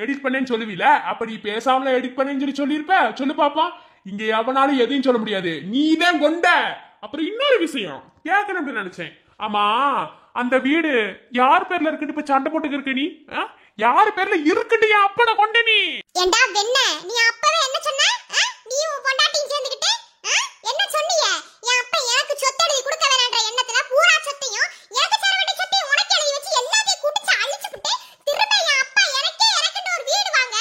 C: எடிட் பண்ணேன்னு சொல்லுவீல, அப்ப நீ பேசாமல எடிட் பண்ணேன்னு சொல்லியிருப்ப. சொல்லு பாப்பா. இங்க எவனாலும் எதையும் சொல்ல முடியாது, நீதான் கொண்ட. அப்புறம் இன்னொரு விஷயம் கேட்கணும்னு நினைச்சேன். ஆமா, அந்த வீடு யார் பேர்ல இருக்குன்னு இப்ப சண்டை போட்டுக்கு இருக்க நீ? யார் பேர்ல இருக்குன்னு என் அப்பனை கொண்ட நீ?
A: ஏண்டா வெண்ண, நீ அப்பவே என்ன சொன்ன? நீ உன் பொண்டாட்டியும் சேர்ந்துக்கிட்டு என்ன சொன்னீங்க? என் அப்பா எனக்கு சொத்து எழுதி கொடுக்க வேணான்ற எண்ணத்துல பூரா சொத்தையும் எனக்கு சேர வேண்டிய சொத்தையும் உனக்கு எழுதி வச்சு எல்லாத்தையும் குடிச்சு அழிச்சுக்கிட்டு திரும்ப என் அப்பா எனக்குன்னு ஒரு வீடு வாங்க,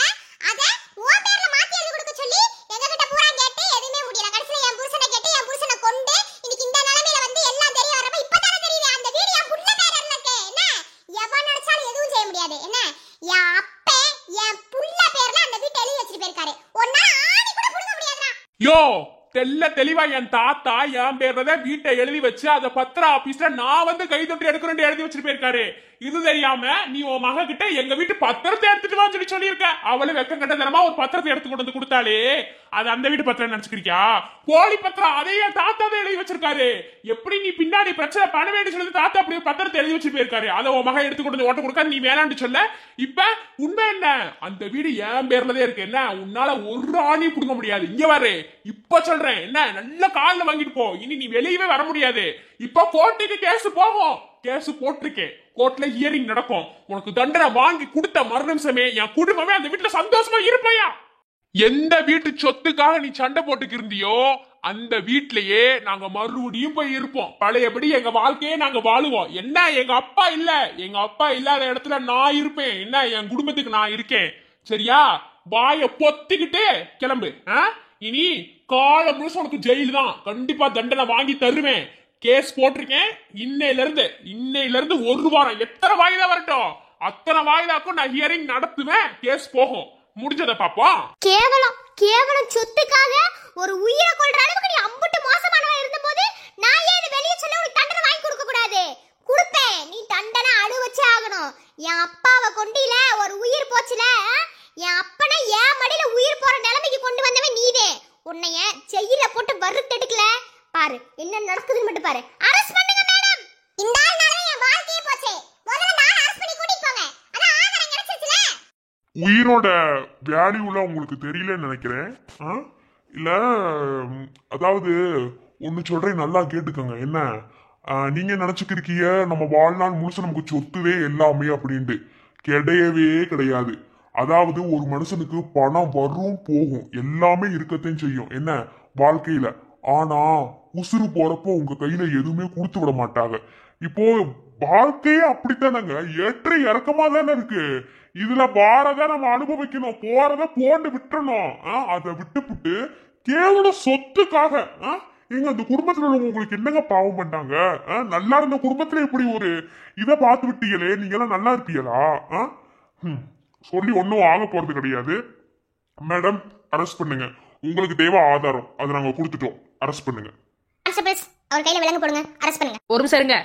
A: அத உன் பேர்ல மாத்தி எழுதி கொடுக்க சொல்லி எங்ககிட்ட பூரா கேட்டு எதுவுமே முடியல. கடைசியில என் புருஷனை கேட்டு என் புருஷனை கொண்டு இன்னைக்கு இந்த நிலைமையில வந்து எல்லாம் தெரிய வரப்ப இப்பதானே தெரியுது அந்த வீடு என் புள்ள பேர்ல இருக்கு. என்ன எவன் நினைச்சாலும் எதுவும் செய்ய முடியாது. என்ன என் அப்பா என் புள்ள பேர்ல அந்த வீட்டை எழுதி வச்சிட்டு போயிருக்காரு. ஒன்னால ஆணி கூட புடுங்க முடியாதுடா.
C: யோ, தெளிவா என் தாத்தா என் பேர்ல வீட்டை எழுதி வச்சு அத பத்திர ஆபீஸ்ல நான் வந்து கை தொட்டி எடுக்கிறேன் எழுதி வச்சுட்டு போயிருக்காரு. இது தெரியாம நீ உன் மக கிட்ட எங்க வீட்டு பத்திரத்தை எடுத்துட்டு வா சொல்லியிருக்க. அவளு வெக்கம் கட்ட தரமா ஒரு பத்திரத்தை எடுத்து கொண்டு வந்து கொடுத்தாலே அது அந்த வீட்டு பத்திரம் நினைச்சுக்கிறியா? போலி பத்திரம், அதையே தாத்தா தான் எழுதி வச்சிருக்காரு. எப்படி நீ பின்னாடி பிரச்சனை பண்ண வேண்டிய சொல்லி தாத்தா அப்படி பத்திரத்தை எழுதி வச்சு போயிருக்காரு. அதை உன் மக எடுத்து கொண்டு வந்து ஓட்ட கொடுக்க நீ வேணான்னு சொல்ல. இப்ப உண்மை என்ன? அந்த வீடு என் பேர்லதே இருக்கு. என்ன உன்னால ஒரு ஆணி புடுங்க முடியாது. இங்க வரு, இப்ப சொல்றேன். என்ன நல்ல காலில் வாங்கிட்டு போ. இனி நீ வெளியவே வர முடியாது. இப்ப கோர்ட்டுக்கு கேஸ் போகும். கேஸ் போட்டிருக்கேன், கோர்ட்ல ஹியரிங் நடக்கும். உனக்கு தண்டனை வாங்கி கொடுத்த மறு நிமிஷமே என் குடும்பமே அந்த வீட்டுல சந்தோஷமா இருப்பையா? எந்த வீட்டு சொத்துக்காக நீ சண்டை போட்டுக்கு இருந்தியோ அந்த வீட்லயே நாங்க மறுபடியும் போய் இருப்போம். பழையபடி எங்க வாழ்க்கையே நாங்க வாழுவோம். என்ன எங்க அப்பா இல்ல, எங்க அப்பா இல்லாத இடத்துல நான் இருப்பேன். என்ன என் குடும்பத்துக்கு நான் இருக்கேன். சரியா? வாய பொத்திக்கிட்டு கிளம்பு. இனி காலம் முழுசு உனக்கு ஜெயிலு தான். கண்டிப்பா தண்டனை வாங்கி தருவேன். கேஸ் போட்டிருக்கேன். இன்னையில இருந்து ஒரு வாரம் எத்தனை வாய்தா வரட்டும் அத்தனை வாய்தாக்கும் நான் ஹியரிங் நடத்துவேன். கேஸ் போகும். முடிஞ்சத பாப்போம்.
A: கேவலம் சொத்துக்காக ஒரு உயிரை கொல்ற அளவுக்கு நீ அம்புட்டு மோசமானவா இருந்தபோது நான் ஏன் இது வெளிய சொல்ல உனக்கு தண்டனை வாங்கி கொடுக்க கூடாது? கொடுப்பேன். நீ தண்டனை அனுபவிச்சே ஆகணும். என் அப்பாவை கொண்டில ஒரு உயிர் போச்சுல, என் அப்பனை என் மடியில உயிர் போற நிலைமைக்கு கொண்டு வந்தவன் நீதே. உன்னைய ஜெயில போட்டு வறுத்தெடுக்கல பாரு என்ன நடக்குதுன்னு மட்டும் பாரு. அரெஸ்ட் பண்ணுங்க மேடம். இந்த ஆள்னால என் வாழ்க்கையே போச்சு. முதல்ல நான் அரெஸ்ட் பண்ணி கூட்டிட்டு போங்க. அதான் ஆதாரம் கிடைச்சிருச்சுல.
B: உயிரோட வேல்யூல உங்களுக்கு தெரியலன்னு நினைக்கிறேன். இல்ல, அதாவது ஒன்னு சொல்றேன், நல்லா கேட்டுக்கோங்க. என்ன நீங்க நினைச்சுக்கிருக்கீங்க நம்ம வாழ்நாள் முழுசு நமக்கு சொத்துவே எல்லாமே அப்படின்ட்டு. கிடையவே கிடையாது. அதாவது ஒரு மனுஷனுக்கு பணம் வரும் போகும் எல்லாமே இருக்கத்தையும் செய்யும் என்ன வாழ்க்கையில. ஆனா உசுறு போறப்போ உங்க கையில எதுவுமே கொடுத்து விட மாட்டாங்க. இப்போ வாழ்க்கையே அப்படித்தானங்க, ஏற்ற இறக்கமா தானே இருக்கு. இதுல வாரத நம்ம அனுபவிக்கணும், போறத போண்டு விட்டுறணும். அதை விட்டுப்புட்டு கேவல சொத்துக்காக எங்க அந்த குடும்பத்துல உள்ளவங்க உங்களுக்கு என்னங்க பாவம் பண்ணாங்க? நல்லா இருந்த குடும்பத்துல இப்படி ஒரு இதை பார்த்து விட்டீங்களே, நீங்க எல்லாம் நல்லா இருப்பீங்களா? சொல்லி ஒன்னும் ஆக போறது கிடையாது. மேடம் அரெஸ்ட் பண்ணுங்க. உங்களுக்கு தேவை ஆதாரம், அதை நாங்க கொடுத்துட்டோம். அரெஸ்ட் பண்ணுங்க.
A: கான்ஸ்டபிள்ஸ் அவர் கையில விலங்கு போடுங்க, அரெஸ்ட் பண்ணுங்க.
E: ஒரு நிமிஷம் இருங்க.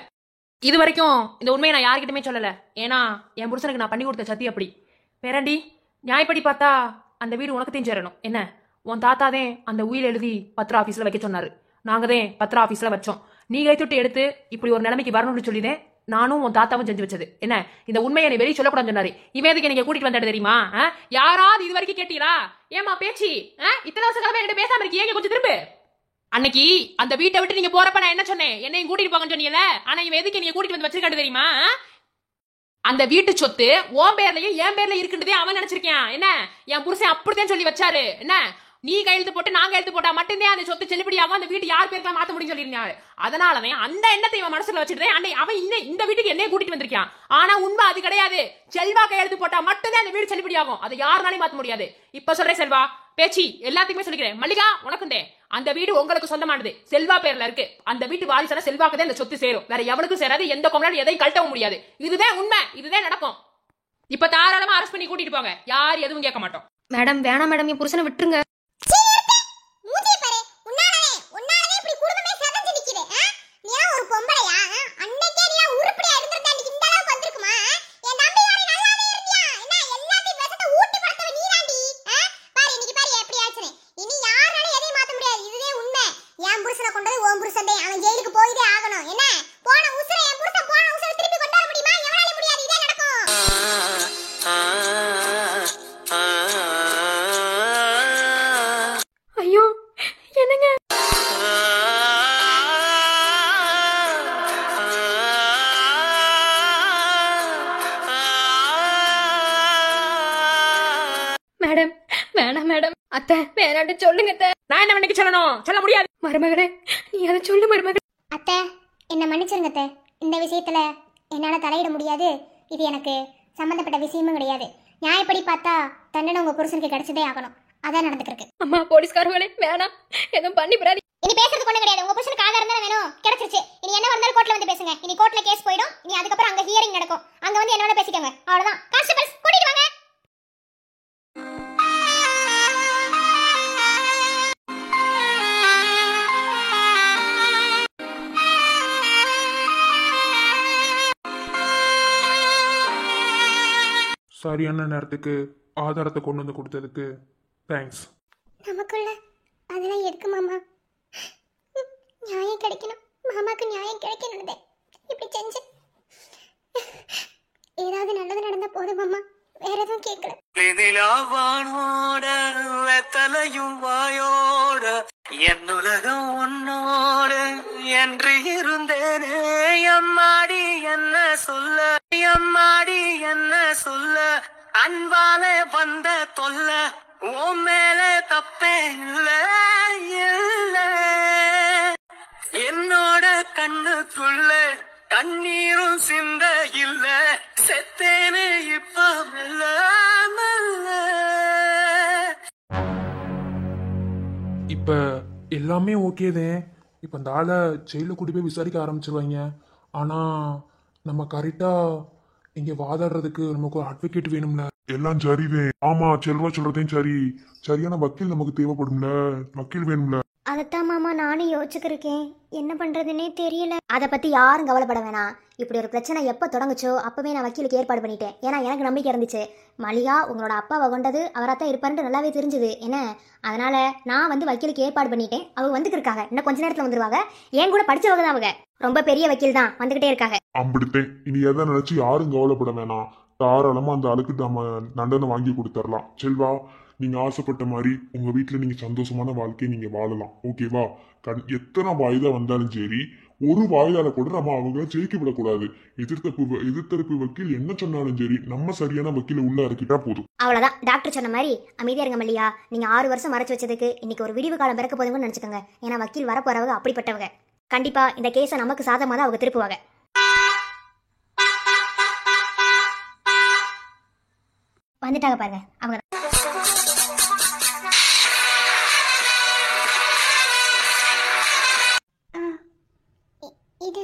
E: இது வரைக்கும் இந்த உண்மையை நான் யார்கிட்டயுமே சொல்லல. ஏன்னா என் புருஷனுக்கு நான் பண்ணி கொடுத்த சத்தி அப்படி. பேரண்டி, நியாயப்படி பார்த்தா அந்த வீடு உனக்கு தெரிஞ்சிடணும் என்ன. உன் தாத்தாதே அந்த உயில் எழுதி பத்திர ஆபீஸ்ல வைக்க சொன்னாரு. நாங்கதான் பத்திர ஆபீஸ்ல வச்சோம். நீ கைத்துட்டு எடுத்து இப்படி ஒரு நிலைமைக்கு வரணும்னு சொல்லிதேன் நானும் உன் தாத்தாவும் செஞ்சு வச்சது என்ன. இந்த உண்மையை நீ வெளியே சொல்லக்கூடாது சொன்னாரு. இவன் எதுக்கு நீங்க கூட்டிட்டு வந்தாடு தெரியுமா? யாராவது இது வரைக்கும் கேட்டீங்களா? ஏமா பேச்சு இத்தனை வருஷ காலமா என்கிட்ட பேசாம இருக்கீங்க, கொஞ்சம் திரும்ப. அன்னைக்கு அந்த வீட்டை விட்டு நீங்க போறப்ப நான் என்ன சொன்னேன்? என்னையும் கூட்டிட்டு போங்கன்னு சொன்னீங்கல்ல. ஆனா இவன் எதுக்கு நீங்க கூட்டிட்டு வந்து வச்சிருக்காடு தெரியுமா? அந்த வீட்டு சொத்து உன் பேர்லயும் என் பேர்ல இருக்குன்றதே அவன் நினைச்சிருக்கான் என்ன. என் புருஷன் அப்படித்தான் சொல்லி வச்சாரு என்ன. நீ கையெழுத்து போட்டு நான் கையெழுத்து போட்டா மட்டும்தான் அந்த சொத்து செல்லுபடியாகும், அந்த வீட்டு யார் பேருக்கா மாத்த முடியும் சொல்லிருந்தாரு. அதனாலதான் அந்த எண்ணத்தை இவன் மனசுல வச்சுட்டு அன்னை அவன் இந்த வீட்டுக்கு என்னைய கூட்டிட்டு வந்திருக்கான். ஆனா உண்மை அது கிடையாது. செல்வா கையெழுத்து போட்டா மட்டும்தான் அந்த வீடு செல்லுபடியாகும், அதை யாருனாலையும் மாத்த முடியாது. இப்ப சொல்றேன் செல்வா, பேச்சு எல்லாத்துக்குமே சொல்லிக்கிறேன். மல்லிகா உனக்குண்டே அந்த வீடு உங்களுக்கு சொந்தமானது, செல்வா பேர்ல இருக்கு. அந்த வீட்டு வாரிசான செல்வாக்கு தான் இந்த சொத்து சேரும், வேற எவனுக்கும் சேராது. எந்த கொண்டாலும் எதையும் கழட்டவும் முடியாது. இதுதான் உண்மை, இதுதான் நடக்கும். இப்ப தாராளமா அரெஸ்ட் பண்ணி கூட்டிட்டு போங்க, யார் எதுவும் கேட்க மாட்டோம்.
F: மேடம் வேணாம் மேடம், என் புருஷனை விட்டுருங்க.
A: மூஞ்சியை பாரு, உன்னாலவே இப்படி குடும்பமே செதஞ்சு நிக்குது. நீ ஒரு பொம்பளையா? அன்னைக்கே நீ உருப்படியா இருந்திருந்தா இன்னைக்கு இந்த அளவுக்கு வந்திருக்குமா? என் தம்பி யாரே நல்லாவே இருந்தியா? என்ன எல்லாத்தையும் விஷத்தை ஊட்டி படுத்தவ நீதாண்டி. பாரு இன்னைக்கு பாரு எப்படி ஆச்சுன்னு. இனி யாராலும் எதையும் மாத்த முடியாது, இதுவே உண்மை. என் புருஷனை கொண்டது உன் புருஷன், அவன் ஜெயிலுக்கு போயிதே ஆகணும் என்ன. போன உசுரை என் புருஷன் போன உசுரை திருப்பி கொண்டு வர முடியுமா? எவனால முடியாது, இதே நடக்கும்.
F: ஐயோ என்னங்க மேடம் வேணாம் மேடம். அத்தை வேணாட்டு சொல்லுங்க அத்தை.
E: நான் என்ன பண்ணிக்க சொல்லணும்? சொல்ல முடியாது.
F: மருமகளே நீ அதை சொல்லு மருமகளே.
A: அத்தை என்ன மன்னிச்சிருங்க அத்தை. இந்த விஷயத்துல என்னால தலையிட முடியாது. இது எனக்கு சம்பந்தப்பட்ட விஷயமும் கிடையாது. நியாயப்படி பார்த்தா தண்டனை உங்க புருஷனுக்கு கிடைச்சதே ஆகணும். அதான் நடந்துருக்கு.
F: அம்மா போலீஸ்காரங்களே வேணாம், எதுவும் பண்ணி விடாதீங்க.
A: இனி பேசுறதுக்கு ஒண்ணு கிடையாது. உங்க புருஷனுக்கு ஆதாரம் தானே வேணும், கிடைச்சிருச்சு. இனி என்ன வந்தாலும் கோர்ட்ல வந்து பேசுங்க. இனி கோர்ட்ல கேஸ் போயிடும். இனி அதுக்கப்புறம் அங்க ஹியரிங் நடக்கும். அங்க வந்து என்னோட பேசிக்கோங்க, அவ்வளவுதான். கான்ஸ்டபிள்ஸ் கூட்டிட்டு வாங்க.
C: சரியான நேரத்துக்கு ஆதாரத்தை கொண்டு வந்து கொடுத்ததுக்கு தேங்க்ஸ்.
A: நமக்குள்ள அதெல்லாம் எதுக்கு மாமா? நியாயம் கிடைக்கணும், மாமாக்கு நியாயம் கிடைக்கணும்னு இப்படி செஞ்சு. ஏதாவது நல்லது நடந்தா போதும் மாமா, வேற எதுவும் கேட்கல.
D: நிலாவானோட வெத்தலையும் வாயோட என்னுலகம் உன்னோடு என்று இருந்தேனே. அம்மாடி என்ன சொல்ல, அம்மாடி என்ன சொல்ல, அன்பால வந்த தொல்ல உன் மேல தப்பே இல்ல இல்ல. என்னோட கண்ணுக்குள்ள கண்ணீரும் சிந்த இல்ல, செத்தேனே இப்ப மெல்ல மெல்ல.
C: இப்ப எல்லாமே ஓகேதே. இப்ப இந்த ஆளை ஜெயில கூட்டி போய் விசாரிக்க ஆரம்பிச்சிருவாங்க. ஆனா நம்ம கரெக்டா இங்க வாதாடுறதுக்கு நமக்கு ஒரு அட்வொகேட் வேணும்ல.
B: எல்லாம் சரிதே. ஆமா செல்வா சொல்றதையும் சரி. சரியான வக்கீல் நமக்கு தேவைப்படும்ல, வக்கீல் வேணும்ல.
A: அதைத்தான் மாமா நானும் யோசிச்சுக்கிருக்கேன். என்ன பண்றதுன்னே தெரியல. அதை பத்தி யாரும் கவலைப்பட வேணாம். இப்படி ஒரு பிரச்சனை எப்போ தொடங்குச்சோ அப்பவே நான் வக்கீலுக்கு ஏற்பாடு பண்ணிட்டேன். ஏன்னா எனக்கு நம்பிக்கை இருந்துச்சு, மல்லிகா உங்களோட அப்பாவை கொண்டது அவராத்தான் இருப்பாருன்னு நல்லாவே தெரிஞ்சுது என்ன. அதனால நான் வந்து வக்கீலுக்கு ஏற்பாடு பண்ணிட்டேன். அவங்க வந்துருக்காங்க, இன்னும் கொஞ்ச நேரத்துல வந்துருவாங்க. ஏன் கூட படிச்சவங்க தான் அவங்க, ரொம்ப பெரிய வக்கீல் தான், வந்துகிட்டே இருக்காங்க.
B: அப்படித்தேன். இனி எதை நினைச்சு யாரும் கவலைப்பட வேணாம். தாராளமா அந்த ஆளுக்கு நம்ம தண்டனை வாங்கி கொடுத்துடலாம். செல்வா நீங்க ஆசைப்பட்ட மாதிரி உங்க வீட்டுல நீங்க சந்தோஷமான வாழ்க்கையை நீங்க வாழலாம். ஓகேவா? எத்தனை வயதா வந்தாலும் சரி ஒரு வாயால கூட நம்ம அவங்கள ஜெயிக்க விடக்கூடாது. எதிர்த்தரப்பு வக்கீல் என்ன சொன்னாலும் சரி, நம்ம சரியான வக்கீல உள்ள இறக்கிட்டா போதும்.
A: அவ்வளவுதான். டாக்டர் சொன்ன மாதிரி அமைதியா இருங்க மல்லியா. நீங்க 6 வருஷம் மறைச்சு வச்சதுக்கு இன்னைக்கு ஒரு விடிவு காலம் பிறக்க போதுங்கன்னு நினைச்சுக்கோங்க. ஏன்னா வக்கீல் வரப்போறவங்க அப்படிப்பட்டவங்க. கண்டிப்பா இந்த கேஸை நமக்கு சாதகமா தான் அவங்க திருப்புவாங்க. வந்துட்டாங்க பாருங்க அவங்க. இது